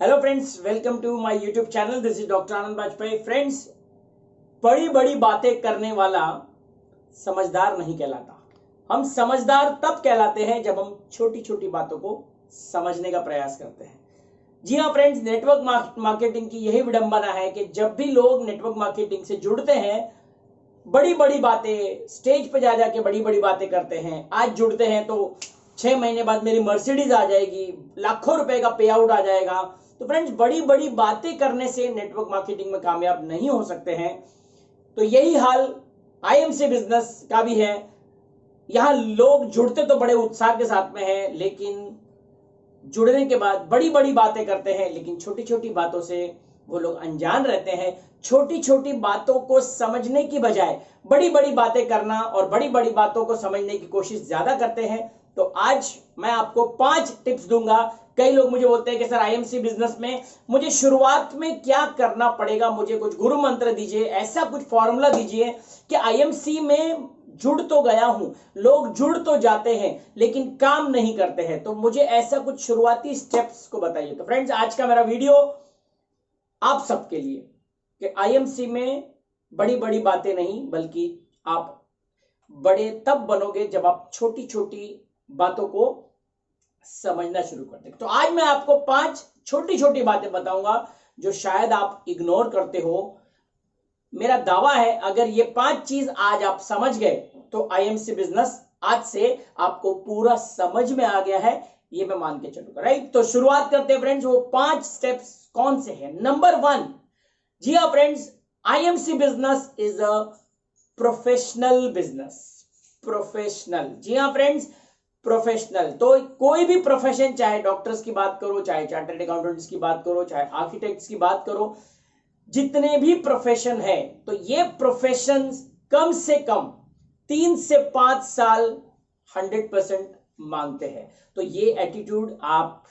Hello friends, welcome to my YouTube channel. This is doctor Anand Bajpai. Friends, बड़ी बड़ी बातें करने वाला समझदार नहीं कहलाता। हम समझदार तब कहलाते हैं जब हम छोटी छोटी बातों को समझने का प्रयास करते हैं। जी हाँ फ्रेंड्स, नेटवर्क मार्केटिंग की यही विडंबना है कि जब भी लोग नेटवर्क मार्केटिंग से जुड़ते हैं, बड़ी बड़ी बातें स्टेज पर जा जाके बड़ी बड़ी बातें करते हैं। आज जुड़ते हैं तो 6 महीने बाद मेरी मर्सिडीज आ जाएगी, लाखों रुपए का पे आउट आ जाएगा। तो फ्रेंड्स, बड़ी बड़ी बातें करने से नेटवर्क मार्केटिंग में कामयाब नहीं हो सकते हैं। तो यही हाल आईएमसी बिजनेस का भी है। यहां लोग जुड़ते तो बड़े उत्साह के साथ में हैं, लेकिन जुड़ने के बाद बड़ी बड़ी बातें करते हैं, लेकिन छोटी छोटी बातों से वो लोग अनजान रहते हैं। छोटी छोटी बातों को समझने की बजाय बड़ी बड़ी बातें करना और बड़ी बड़ी बातों को समझने की कोशिश ज्यादा करते हैं। तो आज मैं आपको 5 टिप्स दूंगा। कई लोग मुझे बोलते हैं कि सर, आईएमसी बिजनेस में मुझे शुरुआत में क्या करना पड़ेगा, मुझे कुछ गुरु मंत्र दीजिए, ऐसा कुछ फॉर्मूला दीजिए कि आईएमसी में जुड़ तो गया हूं, लोग जुड़ तो जाते हैं लेकिन काम नहीं करते हैं, तो मुझे ऐसा कुछ शुरुआती स्टेप्स को बताइए। तो फ्रेंड्स, आज का मेरा वीडियो आप सबके लिए कि आईएमसी में बड़ी बड़ी बातें नहीं, बल्कि आप बड़े तब बनोगे जब आप छोटी छोटी बातों को समझना शुरू कर दें। तो आज मैं आपको 5 छोटी छोटी बातें बताऊंगा जो शायद आप इग्नोर करते हो। मेरा दावा है, अगर ये 5 चीज आज आप समझ गए तो आईएमसी बिजनेस आज से आपको पूरा समझ में आ गया है, ये मैं मान के चलूंगा। राइट, तो शुरुआत करते हैं फ्रेंड्स। वो 5 स्टेप्स कौन से हैं? नंबर 1, जी हाँ friends, IMC business is a professional business. Professional, जी हाँ फ्रेंड्स, प्रोफेशनल। तो कोई भी प्रोफेशन, चाहे डॉक्टर्स की बात करो, चाहे चार्टर्ड अकाउंटेंट्स की बात करो, चाहे आर्किटेक्ट्स की बात करो, जितने भी प्रोफेशन है, तो ये प्रोफेशन कम से कम 3 से 5 साल 100% मांगते हैं। तो ये एटीट्यूड आप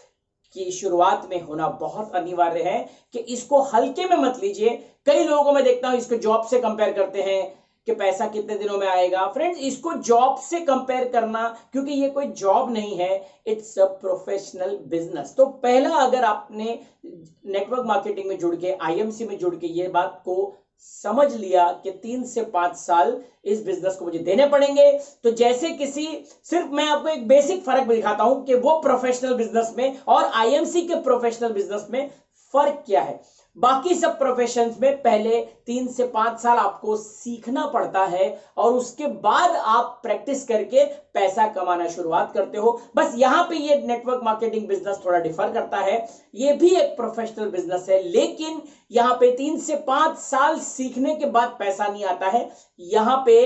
की शुरुआत में होना बहुत अनिवार्य है कि इसको हल्के में मत लीजिए। कई लोगों को मैं देखता हूं इसको जॉब से कंपेयर करते हैं कि पैसा कितने दिनों में आएगा। फ्रेंड्स, इसको जॉब से कंपेयर करना, क्योंकि ये कोई जॉब नहीं है, इट्स अ प्रोफेशनल बिजनेस। तो पहला, अगर आपने नेटवर्क मार्केटिंग में जुड़ के, आईएमसी में जुड़ के ये बात को समझ लिया कि 3 से 5 साल इस बिजनेस को मुझे देने पड़ेंगे, तो जैसे किसी, सिर्फ मैं आपको एक बेसिक फर्क दिखाता हूं कि वो प्रोफेशनल बिजनेस में और आईएमसी के प्रोफेशनल बिजनेस में फर्क क्या है। बाकी सब प्रोफेशंस में पहले 3 से 5 साल आपको सीखना पड़ता है और उसके बाद आप प्रैक्टिस करके पैसा कमाना शुरुआत करते हो। बस यहां पे ये नेटवर्क मार्केटिंग बिजनेस थोड़ा डिफर करता है। ये भी एक प्रोफेशनल बिजनेस है, लेकिन यहां पे 3 से 5 साल सीखने के बाद पैसा नहीं आता है। यहां पे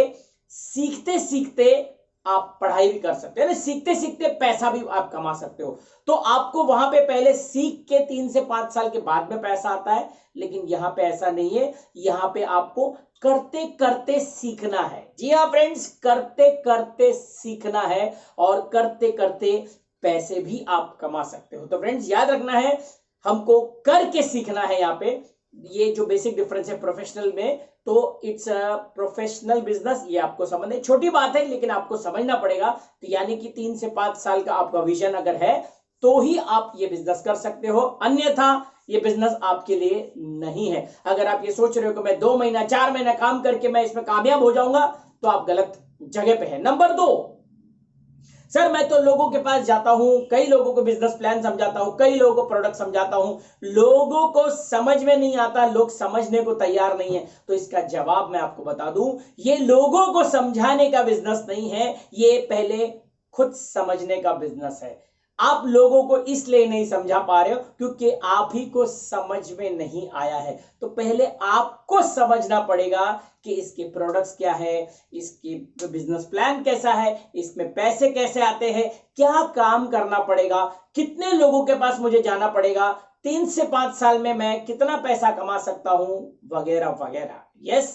सीखते सीखते आप पढ़ाई भी कर सकते हैं, सीखते सीखते पैसा भी आप कमा सकते हो। तो आपको वहां पे पहले सीख के 3 से 5 साल के बाद में पैसा आता है, लेकिन यहां पे ऐसा नहीं है। यहां पे आपको करते करते सीखना है। जी हाँ फ्रेंड्स, करते करते सीखना है और करते करते पैसे भी आप कमा सकते हो। तो फ्रेंड्स, याद रखना है, हमको करके सीखना है। यहां पे ये जो बेसिक डिफरेंस है प्रोफेशनल में, तो इट्स अ प्रोफेशनल बिजनेस। ये आपको समझने, छोटी बात है लेकिन आपको समझना पड़ेगा। तो यानी कि 3 से 5 साल का आपका विजन अगर है तो ही आप ये बिजनेस कर सकते हो, अन्यथा ये बिजनेस आपके लिए नहीं है। अगर आप ये सोच रहे हो कि मैं 2 महीना 4 महीना काम करके मैं इसमें कामयाब हो जाऊंगा, तो आप गलत जगह पे है। नंबर 2, सर मैं तो लोगों के पास जाता हूं, कई लोगों को बिजनेस प्लान समझाता हूं, कई लोगों को प्रोडक्ट समझाता हूं, लोगों को समझ में नहीं आता, लोग समझने को तैयार नहीं है। तो इसका जवाब मैं आपको बता दूं, ये लोगों को समझाने का बिजनेस नहीं है, ये पहले खुद समझने का बिजनेस है। आप लोगों को इसलिए नहीं समझा पा रहे हो क्योंकि आप ही को समझ में नहीं आया है। तो पहले आपको समझना पड़ेगा कि इसके प्रोडक्ट्स क्या है, इसकी बिजनेस प्लान कैसा है, इसमें पैसे कैसे आते हैं, क्या काम करना पड़ेगा, कितने लोगों के पास मुझे जाना पड़ेगा, 3 से 5 साल में मैं कितना पैसा कमा सकता हूं, वगैरह वगैरह। यस,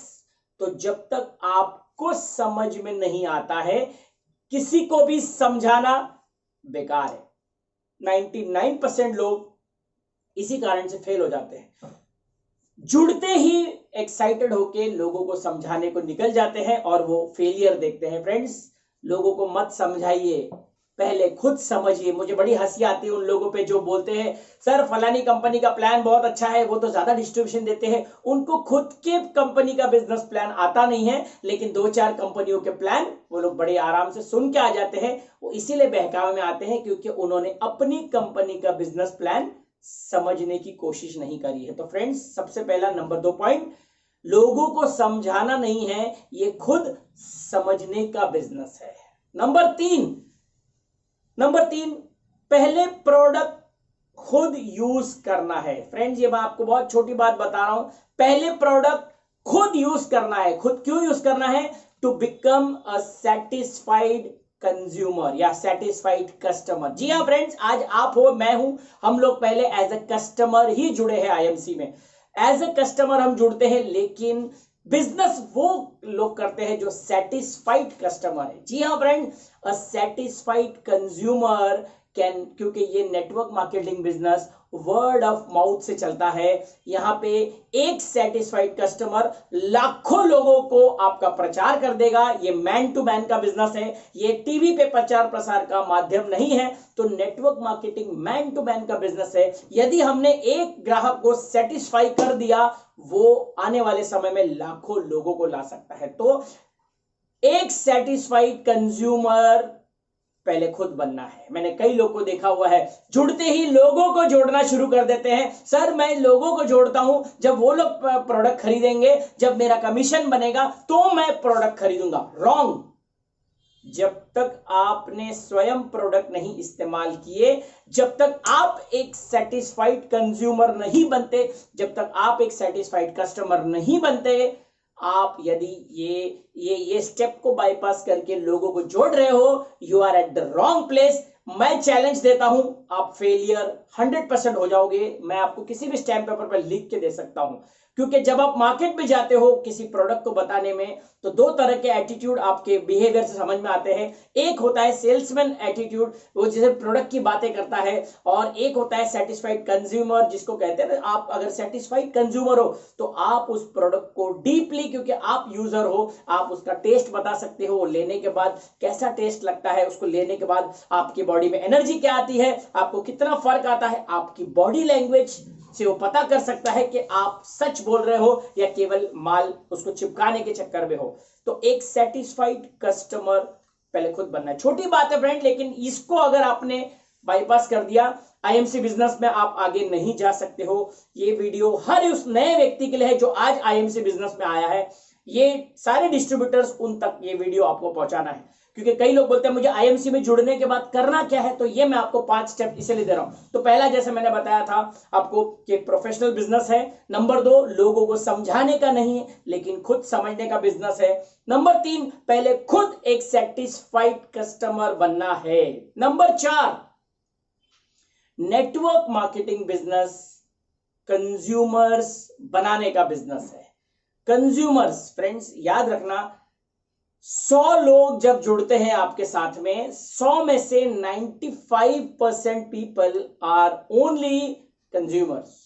तो जब तक आपको समझ में नहीं आता है, किसी को भी समझाना बेकार है। 99% लोग इसी कारण से फेल हो जाते हैं। जुड़ते ही एक्साइटेड होके लोगों को समझाने को निकल जाते हैं और वो फेलियर देखते हैं। फ्रेंड्स, लोगों को मत समझाइए, पहले खुद समझिए। मुझे बड़ी हंसी आती है उन लोगों पे जो बोलते हैं सर फलानी कंपनी का प्लान बहुत अच्छा है, वो तो ज्यादा डिस्ट्रीब्यूशन देते हैं। उनको खुद के कंपनी का बिजनेस प्लान आता नहीं है, लेकिन दो चार कंपनियों के प्लान वो लोग बड़े आराम से सुन के आ जाते हैं। वो इसीलिए बहकावे में आते हैं क्योंकि उन्होंने अपनी कंपनी का बिजनेस प्लान समझने की कोशिश नहीं करी है। तो फ्रेंड्स, सबसे पहला नंबर 2 पॉइंट, लोगों को समझाना नहीं है, ये खुद समझने का बिजनेस है। नंबर तीन, पहले प्रोडक्ट खुद यूज करना है। फ्रेंड्स, ये मैं आपको बहुत छोटी बात बता रहा हूं, पहले प्रोडक्ट खुद यूज करना है। खुद क्यों यूज करना है? To become a satisfied consumer या सेटिस्फाइड कस्टमर। जी हाँ फ्रेंड्स, आज आप हो, मैं हूं, हम लोग पहले एज अ कस्टमर ही जुड़े हैं आईएमसी में। एज अ कस्टमर हम जुड़ते हैं, लेकिन बिजनेस वो लोग करते हैं जो सेटिस्फाइड कस्टमर है। जी हाँ friend, a satisfied consumer can, क्योंकि ये network marketing business word of mouth से चलता है। यहां पे एक सेटिस्फाइड कस्टमर लाखों लोगों को आपका प्रचार कर देगा। ये मैन टू मैन का बिजनेस है, ये टीवी पे प्रचार प्रसार का माध्यम नहीं है। तो network marketing man to man का बिजनेस है। यदि हमने एक ग्राहक को सेटिस्फाई कर दिया, वो आने वाले समय में लाखों लोगों को ला सकता है। तो एक सेटिस्फाइड कंज्यूमर पहले खुद बनना है। मैंने कई लोगों को देखा हुआ है, जुड़ते ही लोगों को जोड़ना शुरू कर देते हैं। सर मैं लोगों को जोड़ता हूं, जब वो लोग प्रोडक्ट खरीदेंगे, जब मेरा कमीशन बनेगा तो मैं प्रोडक्ट खरीदूंगा। रॉन्ग। जब तक आपने स्वयं प्रोडक्ट नहीं इस्तेमाल किए, जब तक आप एक सेटिस्फाइड कंज्यूमर नहीं बनते, जब तक आप एक सेटिस्फाइड कस्टमर नहीं बनते, आप यदि ये स्टेप को बाईपास करके लोगों को जोड़ रहे हो, you are at the wrong place. मैं चैलेंज देता हूं, आप फेलियर 100% हो जाओगे। मैं आपको किसी भी स्टैम्प पेपर पर लिख के दे सकता हूं, क्योंकि जब आप मार्केट में जाते हो किसी प्रोडक्ट को बताने में, तो दो तरह के एटीट्यूड आपके बिहेवियर से समझ में आते हैं। एक होता है सेल्समैन एटीट्यूड, वो जिसे प्रोडक्ट की बातें करता है, और एक होता है सेटिस्फाइड कंज्यूमर, जिसको कहते हैं आप अगर सेटिस्फाइड कंज्यूमर हो तो आप उस प्रोडक्ट को डीपली, क्योंकि आप यूजर हो, आप उसका टेस्ट बता सकते हो, लेने के बाद कैसा टेस्ट लगता है, उसको लेने के बाद आपकी बॉडी में एनर्जी क्या आती है, आपको कितना फर्क आता है, आपकी बॉडी लैंग्वेज से वो पता कर सकता है कि आप सच बोल रहे हो या केवल माल उसको चिपकाने के चक्कर में हो। तो एक सेटिस्फाइड कस्टमर पहले खुद बनना है। छोटी बात है फ्रेंड, लेकिन इसको अगर आपने बाईपास कर दिया, आईएमसी बिजनेस में आप आगे नहीं जा सकते हो। ये वीडियो हर उस नए व्यक्ति के लिए है जो आज आईएमसी बिजनेस में आया है। ये सारे डिस्ट्रीब्यूटर्स, उन तक ये वीडियो आपको पहुंचाना है, क्योंकि कई लोग बोलते हैं मुझे आईएमसी में जुड़ने के बाद करना क्या है। तो ये मैं आपको 5 स्टेप इसलिए दे रहा हूं। तो पहला, जैसे मैंने बताया था आपको कि प्रोफेशनल बिजनेस है। नंबर 2, लोगों को समझाने का नहीं है, लेकिन खुद समझने का बिजनेस है। नंबर 3, पहले खुद एक सेटिस्फाइड कस्टमर बनना है। Number 4, network marketing business consumers बनाने का बिजनेस है। कंज्यूमर्स, फ्रेंड्स याद रखना, 100 लोग जब जुड़ते हैं आपके साथ में, 100 में से 95% पीपल आर ओनली कंज्यूमर्स।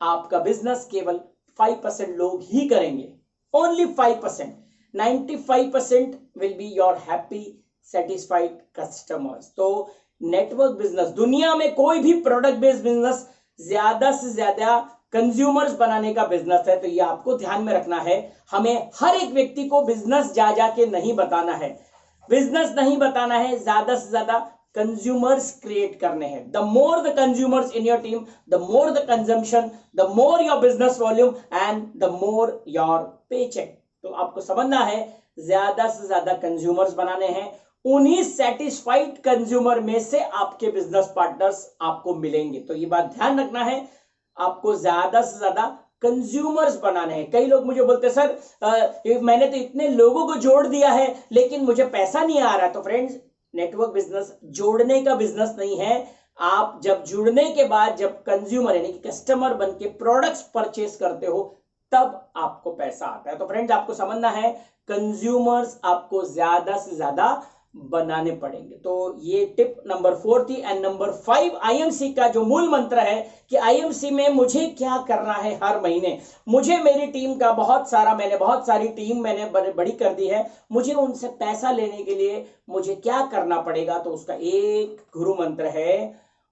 आपका बिजनेस केवल 5% लोग ही करेंगे, only 5%। 95% will be your happy satisfied customers. तो नेटवर्क बिजनेस, दुनिया में कोई भी प्रोडक्ट बेस्ड बिजनेस ज्यादा से ज्यादा कंज्यूमर्स बनाने का बिजनेस है। तो ये आपको ध्यान में रखना है। हमें हर एक व्यक्ति को बिजनेस जा जाके नहीं बताना है, बिजनेस नहीं बताना है, ज्यादा से ज्यादा कंज्यूमर्स क्रिएट करने हैं। The more the consumers in your team, the more the consumption, the more your business volume and the more your paycheck. तो आपको समझना है, ज्यादा से ज्यादा कंज्यूमर्स बनाने हैं। उन्हीं सेटिस्फाइड कंज्यूमर में से आपके बिजनेस पार्टनर्स आपको मिलेंगे। तो ये बात ध्यान रखना है, आपको ज्यादा से ज्यादा कंज्यूमर्स बनाने हैं। कई लोग मुझे बोलते हैं सर मैंने तो इतने लोगों को जोड़ दिया है लेकिन मुझे पैसा नहीं आ रहा। तो फ्रेंड्स, नेटवर्क बिजनेस जोड़ने का बिजनेस नहीं है। आप जब जुड़ने के बाद, जब कंज्यूमर यानी कि कस्टमर बन के प्रोडक्ट्स परचेस करते हो, तब आपको पैसा आता है। तो फ्रेंड्स, आपको समझना है, कंज्यूमर्स आपको ज्यादा से ज्यादा बनाने पड़ेंगे। तो ये टिप नंबर 4 थी। एंड नंबर 5, आईएमसी का जो मूल मंत्र है कि आईएमसी में मुझे क्या करना है हर महीने। मुझे मेरी टीम का मैंने बहुत सारी टीम मैंने बड़ी कर दी है, मुझे उनसे पैसा लेने के लिए मुझे क्या करना पड़ेगा। तो उसका एक गुरु मंत्र है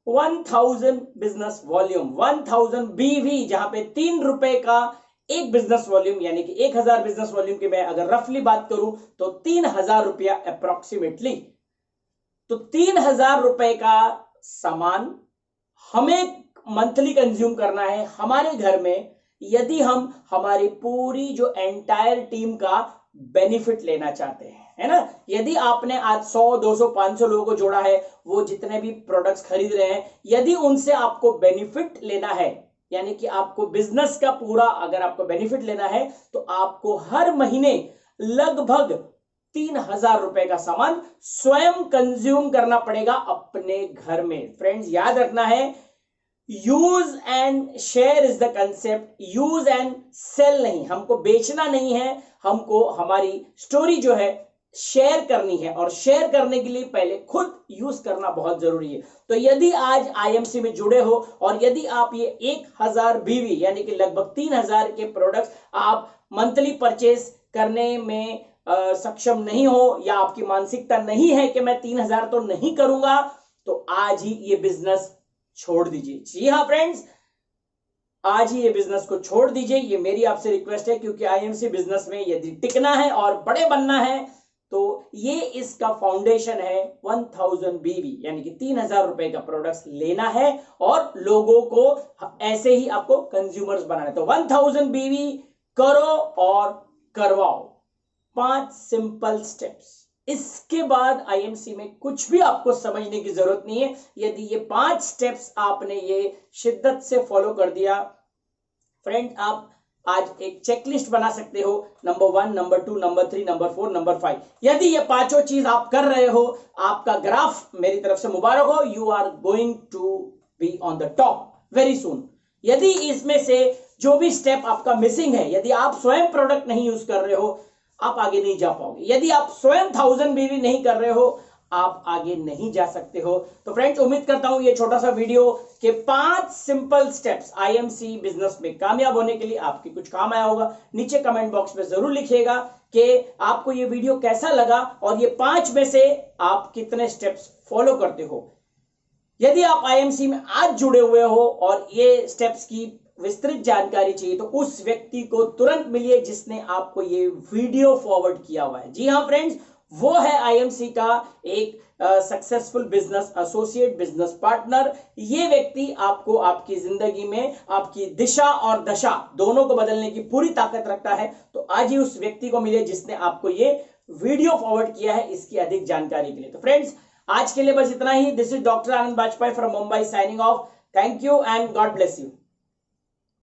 1000 बिजनेस वॉल्यूम, 1000 बीवी, जहां पे 3 रुपए का एक बिजनेस वॉल्यूम, यानी कि 1000 बिजनेस वॉल्यूम की मैं अगर रफली बात करूं तो 3000 रुपया अप्रोक्सीमेटली। तो 3000 रुपए का सामान हमें मंथली कंज्यूम करना है हमारे घर में, यदि हम हमारी पूरी जो एंटायर टीम का बेनिफिट लेना चाहते हैं, है ना। यदि आपने आज 100, 200, 500 लोगों को जोड़ा है, वो जितने भी प्रोडक्ट्स खरीद रहे हैं, यदि उनसे आपको बेनिफिट लेना है, यानी कि आपको बिजनेस का पूरा अगर आपको बेनिफिट लेना है, तो आपको हर महीने लगभग 3000 रुपए का सामान स्वयं कंज्यूम करना पड़ेगा अपने घर में। फ्रेंड्स, याद रखना है, use and share is the concept, use and sell नहीं। हमको बेचना नहीं है, हमको हमारी स्टोरी जो है शेयर करनी है, और शेयर करने के लिए पहले खुद यूज करना बहुत जरूरी है। तो यदि आज आईएमसी में जुड़े हो और यदि आप ये 1000 बीवी यानी कि लगभग 3000 के प्रोडक्ट्स आप मंथली परचेस करने में सक्षम नहीं हो, या आपकी मानसिकता नहीं है कि मैं 3000 तो नहीं करूंगा, तो आज ही ये बिजनेस छोड़ दीजिए। जी हाँ फ्रेंड्स, आज ही ये बिजनेस को छोड़ दीजिए, ये मेरी आपसे रिक्वेस्ट है। क्योंकि आईएमसी बिजनेस में यदि टिकना है और बड़े बनना है, तो ये इसका फाउंडेशन है 1000 बीवी, यानी कि 3000 रुपए का प्रोडक्ट्स लेना है और लोगों को ऐसे ही आपको कंज्यूमर्स बनाना है। तो 1000 बीवी करो और करवाओ, 5 सिंपल स्टेप्स। इसके बाद आईएमसी में कुछ भी आपको समझने की जरूरत नहीं है। यदि ये 5 स्टेप्स आपने ये शिद्दत से फॉलो कर दिया, फ्रेंड, आप आज एक चेकलिस्ट बना सकते हो, number 1, number 2, number 3, number 4, number 5। यदि ये पांचों चीज आप कर रहे हो, आपका ग्राफ मेरी तरफ से मुबारक हो, you are going to be on the top very soon. यदि इसमें से जो भी स्टेप आपका मिसिंग है, यदि आप स्वयं प्रोडक्ट नहीं यूज कर रहे हो, आप आगे नहीं जा पाओगे। यदि आप स्वयं 1000 बीवी नहीं कर रहे हो, आप आगे नहीं जा सकते हो। तो फ्रेंड्स, उम्मीद करता हूं ये छोटा सा वीडियो के 5 सिंपल स्टेप्स आईएमसी बिजनेस में कामयाब होने के लिए आपके कुछ काम आया होगा। नीचे कमेंट बॉक्स में जरूर लिखिएगा कि आपको ये वीडियो कैसा लगा और ये 5 में से आप कितने स्टेप्स फॉलो करते हो। यदि आप आईएमसी में आज जुड़े हुए हो और ये स्टेप्स की विस्तृत जानकारी चाहिए, तो उस व्यक्ति को तुरंत मिलिए जिसने आपको ये वीडियो फॉरवर्ड किया हुआ है। जी हाँ फ्रेंड्स, वो है आईएमसी का एक successful business associate, business partner. ये व्यक्ति आपको आपकी जिंदगी में आपकी दिशा और दशा दोनों को बदलने की पूरी ताकत रखता है। तो आज ही उस व्यक्ति को मिले जिसने आपको ये वीडियो फॉरवर्ड किया है, इसकी अधिक जानकारी के लिए। तो फ्रेंड्स, आज के लिए बस इतना ही। This is doctor Anand Bajpai from Mumbai signing off. Thank you and God bless you.